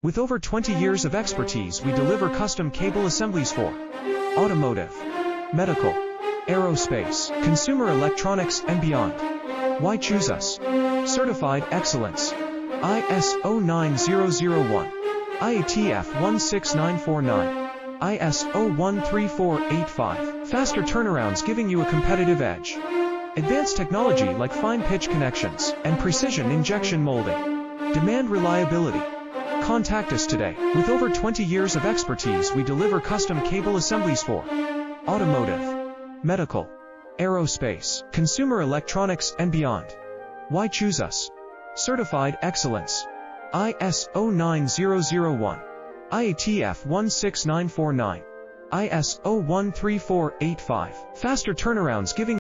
With over 20 years of expertise, we deliver custom cable assemblies for automotive, medical, aerospace, consumer electronics, and beyond. Why choose us? Certified excellence. ISO 9001, IATF 16949, ISO 13485. Faster turnarounds giving you a competitive edge. Advanced technology like fine pitch connections and precision injection molding. Demand reliability. Contact us today. With over 20 years of expertise, we deliver custom cable assemblies for automotive, medical, aerospace, consumer electronics, and beyond. Why choose us? Certified excellence. ISO 9001, IATF 16949, ISO 13485. Faster turnarounds giving